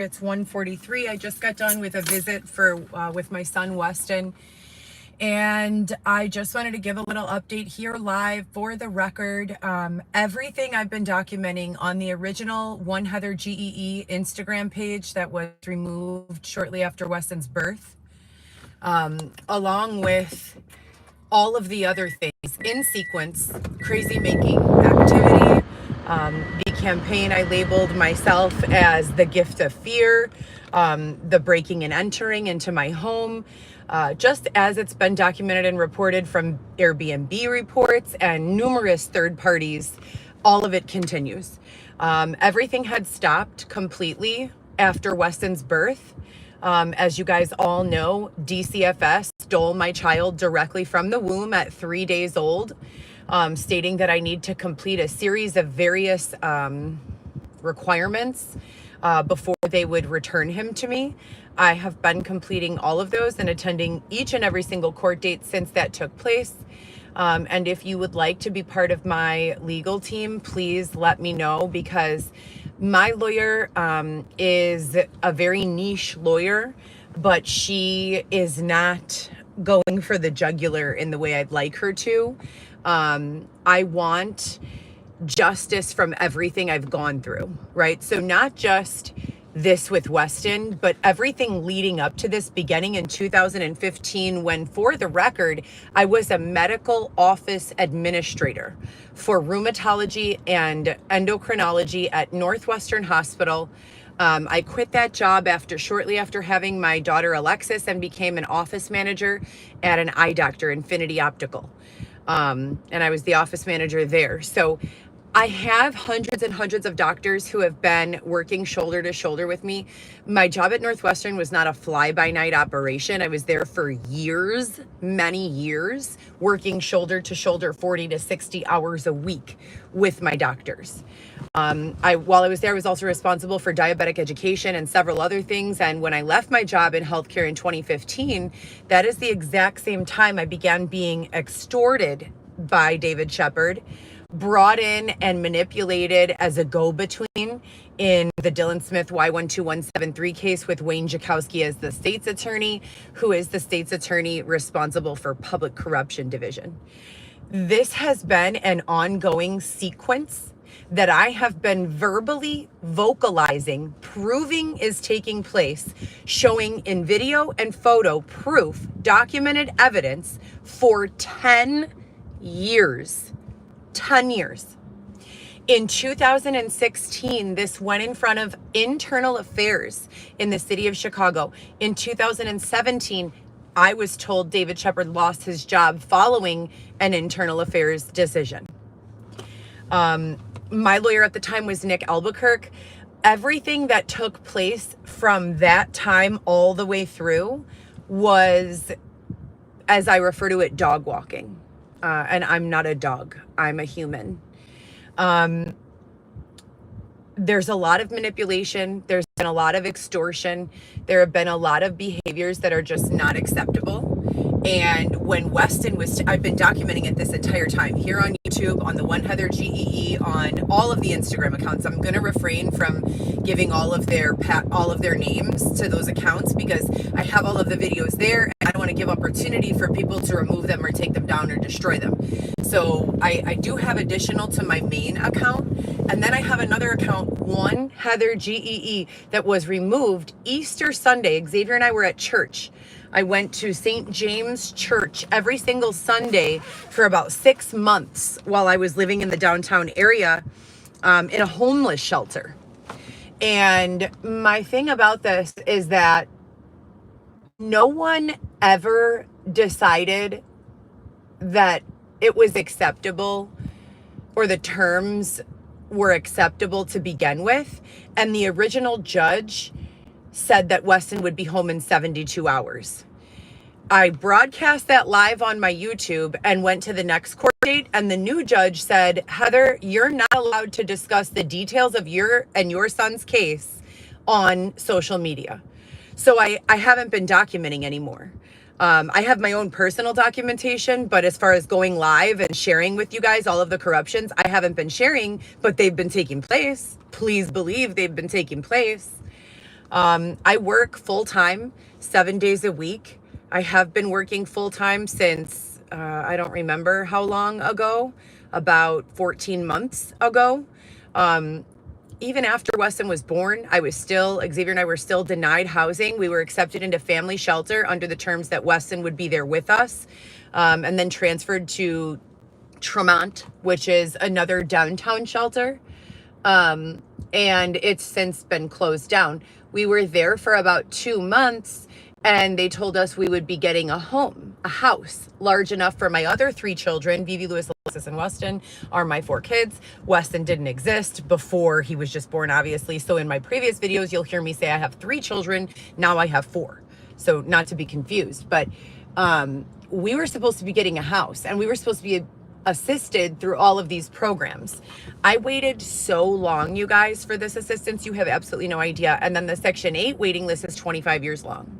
It's 1:43. I just got done with a visit with my son Weston, and I just wanted to give a little update here live for the record. Everything I've been documenting on the original 1HGVLAW Instagram page that was removed shortly after Weston's birth, along with all of the other things in sequence, crazy making activity, the campaign I labeled myself as the gift of fear, the breaking and entering into my home, just as it's been documented and reported from Airbnb reports and numerous third parties, all of it continues. Everything had stopped completely after Weston's birth. As you guys all know, DCFS stole my child directly from the womb at 3 days old, stating that I need to complete a series of various requirements before they would return him to me. I have been completing all of those and attending each and every single court date since that took place. And if you would like to be part of my legal team, please let me know, because my lawyer is a very niche lawyer, but she is not going for the jugular in the way I'd like her to. I want justice from everything I've gone through, right? So not just this with Weston, but everything leading up to this, beginning in 2015, when, for the record, I was a medical office administrator for rheumatology and endocrinology at Northwestern Hospital. I quit that job shortly after having my daughter Alexis, and became an office manager at an eye doctor, Infinity Optical. And I was the office manager there. So I have hundreds and hundreds of doctors who have been working shoulder to shoulder with me. My job at Northwestern was not a fly-by-night operation. I was there for years, many years, working shoulder to shoulder 40 to 60 hours a week with my doctors. While I was there, I was also responsible for diabetic education and several other things. And when I left my job in healthcare in 2015, that is the exact same time I began being extorted by David Shepard, brought in and manipulated as a go-between in the Dylan Smith Y12173 case with Wayne Jakowski as the state's attorney, who is the state's attorney responsible for public corruption division. This has been an ongoing sequence that I have been verbally vocalizing, proving is taking place, showing in video and photo proof, documented evidence for 10 years. 10 years. In 2016, this went in front of internal affairs in the city of Chicago. In 2017, I was told David Shepard lost his job following an internal affairs decision. My lawyer at the time was Nick Albuquerque. Everything that took place from that time all the way through was, as I refer to it, dog walking. And I'm not a dog, I'm a human. There's a lot of manipulation. There's been a lot of extortion. There have been a lot of behaviors that are just not acceptable. And when Weston was, I've been documenting it this entire time here on YouTube, on the 1HGVLAW, on all of the Instagram accounts. I'm going to refrain from giving all of their names to those accounts, because I have all of the videos there, and I don't want to give opportunity for people to remove them or take them down or destroy them. So I do have additional to my main account, and then I have another account, 1HGVLAW, that was removed Easter Sunday. Xavier and I were at church. I went to St. James Church every single Sunday for about 6 months while I was living in the downtown area, in a homeless shelter. And my thing about this is that no one ever decided that it was acceptable, or the terms were acceptable to begin with. And the original judge said that Weston would be home in 72 hours. I broadcast that live on my YouTube and went to the next court date, and the new judge said, Heather, you're not allowed to discuss the details of your son's case on social media. So I haven't been documenting anymore. I have my own personal documentation, but as far as going live and sharing with you guys all of the corruptions, I haven't been sharing, but they've been taking place. Please believe they've been taking place. I work full time, 7 days a week. I have been working full time since I don't remember how long ago, about 14 months ago. Even after Weston was born, Xavier and I were still denied housing. We were accepted into family shelter under the terms that Weston would be there with us, and then transferred to Tremont, which is another downtown shelter. And it's since been closed down. We were there for about 2 months, and they told us we would be getting a house large enough for my other 3 children. Vivi, Lewis, Alexis, and Weston are my 4 kids. Weston didn't exist before he was just born, obviously. So in my previous videos, you'll hear me say I have 3 children. Now I have 4. So not to be confused, but we were supposed to be getting a house, and we were supposed to be assisted through all of these programs. I waited so long, you guys, for this assistance. You have absolutely no idea. And then the Section 8 waiting list is 25 years long.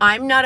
I'm not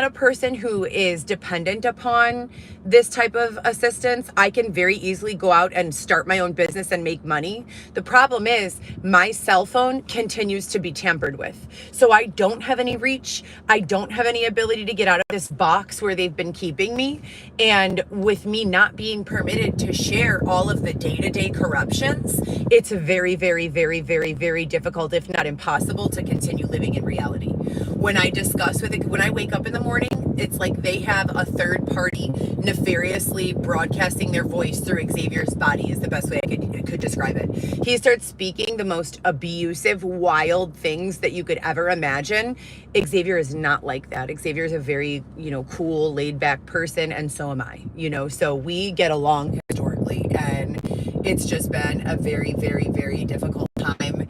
a person who is dependent upon this type of assistance. I can very easily go out and start my own business and make money. The problem is my cell phone continues to be tampered with. So I don't have any reach. I don't have any ability to get out of this box where they've been keeping me. And with me not being permitted to share all of the day-to-day corruptions, it's very, very, very, very, very difficult, if not impossible, to continue living in reality. When I wake up in the morning, it's like they have a third party nefariously broadcasting their voice through Xavier's body is the best way I could describe it. He starts speaking the most abusive, wild things that you could ever imagine. Xavier is not like that. Xavier is a very, cool, laid back person, and so am I, so we get along historically, and it's just been a very, very, very difficult time.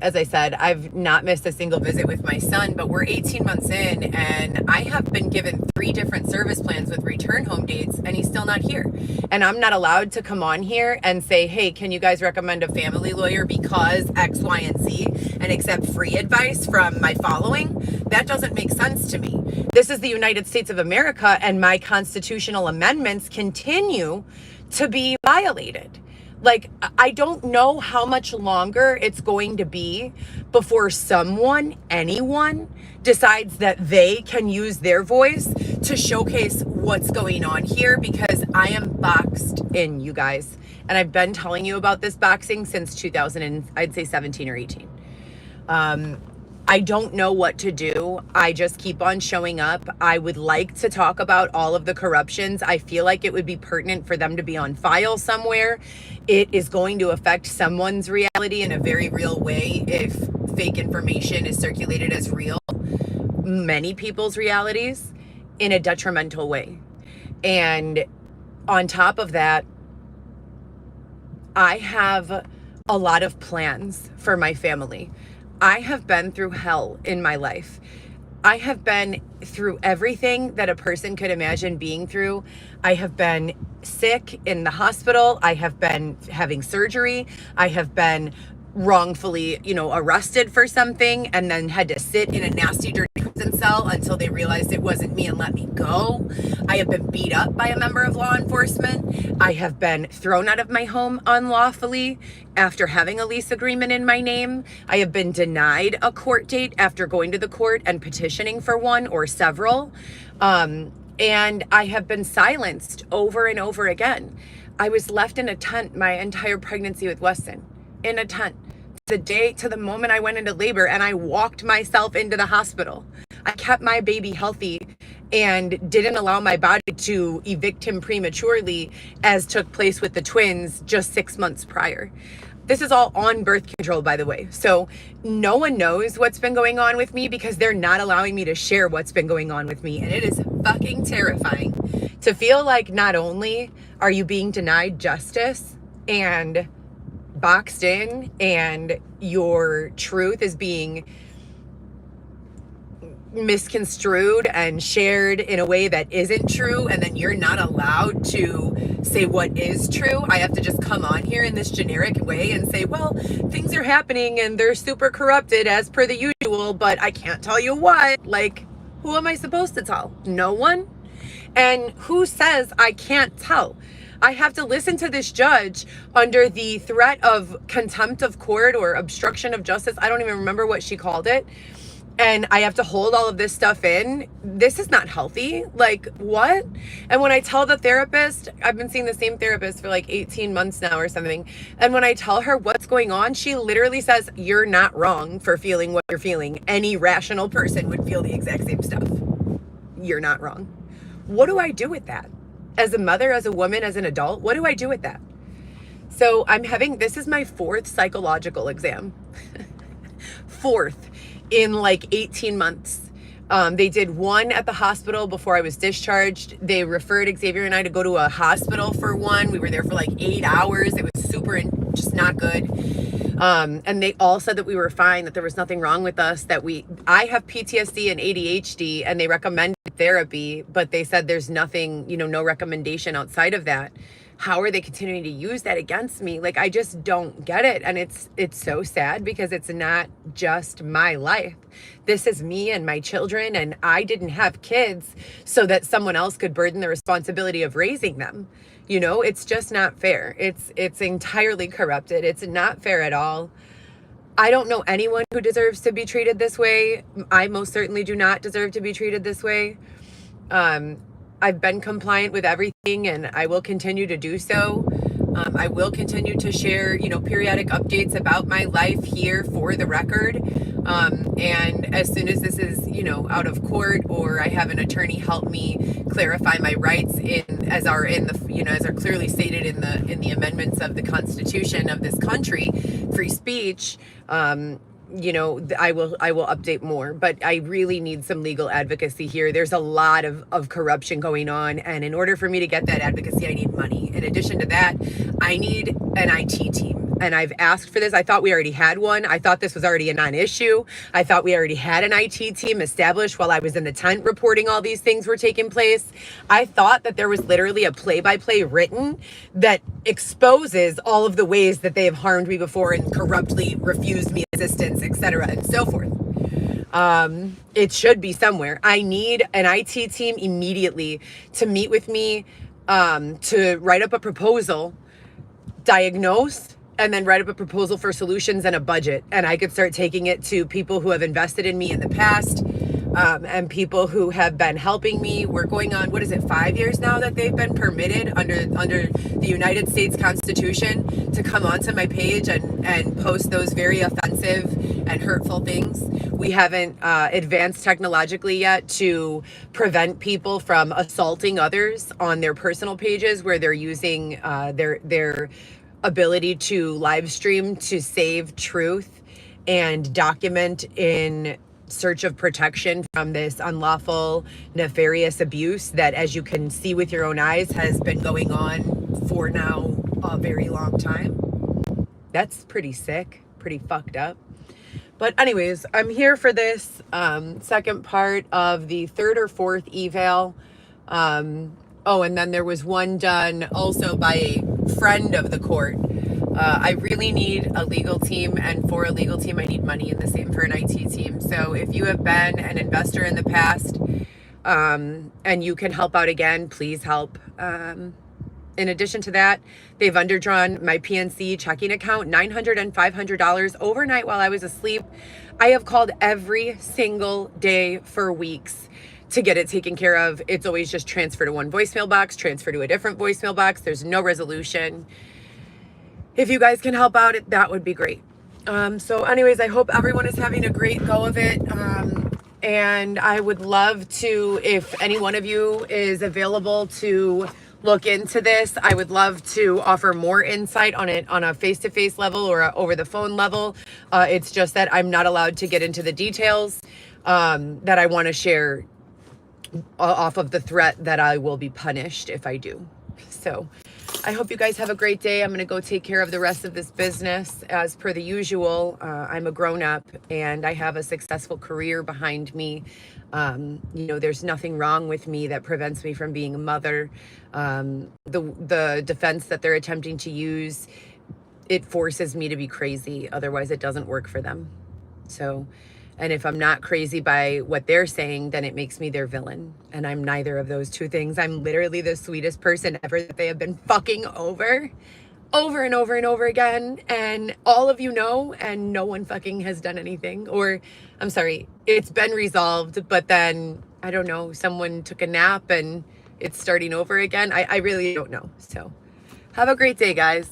As I said, I've not missed a single visit with my son, but we're 18 months in, and I have been given 3 different service plans with return home dates, and he's still not here. And I'm not allowed to come on here and say, hey, can you guys recommend a family lawyer because X, Y, and Z, and accept free advice from my following? That doesn't make sense to me. This is the United States of America, and my constitutional amendments continue to be violated. Like, I don't know how much longer it's going to be before anyone decides that they can use their voice to showcase what's going on here, because I am boxed in, you guys. And I've been telling you about this boxing since 17 or 18. I don't know what to do. I just keep on showing up. I would like to talk about all of the corruptions. I feel like it would be pertinent for them to be on file somewhere. It is going to affect someone's reality in a very real way if fake information is circulated as real. Many people's realities in a detrimental way. And on top of that, I have a lot of plans for my family. I have been through hell in my life. I have been through everything that a person could imagine being through. I have been sick in the hospital. I have been having surgery. I have been wrongfully, arrested for something and then had to sit in a nasty, dirty prison cell until they realized it wasn't me and let me go. I have been beat up by a member of law enforcement. I have been thrown out of my home unlawfully after having a lease agreement in my name. I have been denied a court date after going to the court and petitioning for one or several. And I have been silenced over and over again. I was left in a tent my entire pregnancy with Weston. In a tent. To the moment I went into labor, and I walked myself into the hospital. I kept my baby healthy and didn't allow my body to evict him prematurely, as took place with the twins just 6 months prior. This is all on birth control, by the way. So no one knows what's been going on with me because they're not allowing me to share what's been going on with me. And it is fucking terrifying to feel like not only are you being denied justice and boxed in, and your truth is being misconstrued and shared in a way that isn't true, and then you're not allowed to say what is true. I have to just come on here in this generic way and say, well, things are happening and they're super corrupted as per the usual, but I can't tell you what. Like, who am I supposed to tell? No one. And who says I can't tell? I have to listen to this judge under the threat of contempt of court or obstruction of justice. I don't even remember what she called it. And I have to hold all of this stuff in. This is not healthy. Like, what? And when I tell the therapist, I've been seeing the same therapist for like 18 months now or something. And when I tell her what's going on, she literally says, you're not wrong for feeling what you're feeling. Any rational person would feel the exact same stuff. You're not wrong. What do I do with that? As a mother, as a woman, as an adult, what do I do with that? So this is my 4th psychological exam. 4th. In like 18 months. They did one at the hospital before I was discharged. They referred Xavier and I to go to a hospital for one. We were there for like 8 hours. It was super just not good. And they all said that we were fine, that there was nothing wrong with us, I have PTSD and ADHD, and they recommended therapy, but they said there's nothing, no recommendation outside of that. How are they continuing to use that against me? Like, I just don't get it. And it's so sad because it's not just my life. This is me and my children, and I didn't have kids so that someone else could burden the responsibility of raising them. It's just not fair. It's entirely corrupted. It's not fair at all. I don't know anyone who deserves to be treated this way. I most certainly do not deserve to be treated this way. I've been compliant with everything, and I will continue to do so. I will continue to share, periodic updates about my life here for the record. And as soon as this is, out of court, or I have an attorney help me clarify my rights as are clearly stated in the amendments of the Constitution of this country, free speech, I will update more, but I really need some legal advocacy here. There's a lot of corruption going on, and in order for me to get that advocacy, I need money. In addition to that, I need an IT team. And I've asked for this. I thought we already had one. I thought this was already a non-issue. I thought we already had an IT team established while I was in the tent reporting all these things were taking place. I thought that there was literally a play-by-play written that exposes all of the ways that they have harmed me before and corruptly refused me assistance, etc., and so forth. It should be somewhere. I need an IT team immediately to meet with me, to write up a proposal, diagnose, and then write up a proposal for solutions and a budget. And I could start taking it to people who have invested in me in the past, and people who have been helping me. We're going on, 5 years now that they've been permitted under the United States Constitution to come onto my page and post those very offensive and hurtful things. We haven't advanced technologically yet to prevent people from assaulting others on their personal pages where they're using their ability to live stream to save truth and document in search of protection from this unlawful, nefarious abuse that, as you can see with your own eyes, has been going on for now a very long time. That's pretty sick, pretty fucked up. But anyways, I'm here for this second part of the 3rd or 4th eval. And then there was one done also by a friend of the court. I really need a legal team, and for a legal team, I need money, and the same for an IT team. So if you have been an investor in the past, and you can help out again, please help. In addition to that, they've underdrawn my PNC checking account, $900 and $500 overnight while I was asleep. I have called every single day for weeks to get it taken care of. It's always just transfer to one voicemail box, transfer to a different voicemail box. There's no resolution. If you guys can help out, that would be great. So anyways, I hope everyone is having a great go of it. And I would love to, if any one of you is available to look into this, I would love to offer more insight on it on a face-to-face level or a over the phone level. It's just that I'm not allowed to get into the details that I want to share off of the threat that I will be punished if I do. So I hope you guys have a great day. I'm going to go take care of the rest of this business as per the usual. I'm a grown-up and I have a successful career behind me. There's nothing wrong with me that prevents me from being a mother. The defense that they're attempting to use, it forces me to be crazy. Otherwise, it doesn't work for them. So And if I'm not crazy by what they're saying, then it makes me their villain. And I'm neither of those two things. I'm literally the sweetest person ever that they have been fucking over and over and over again. And all of you know, and no one fucking has done anything. Or, I'm sorry, it's been resolved, but then, I don't know, someone took a nap and it's starting over again. I really don't know. So, have a great day, guys.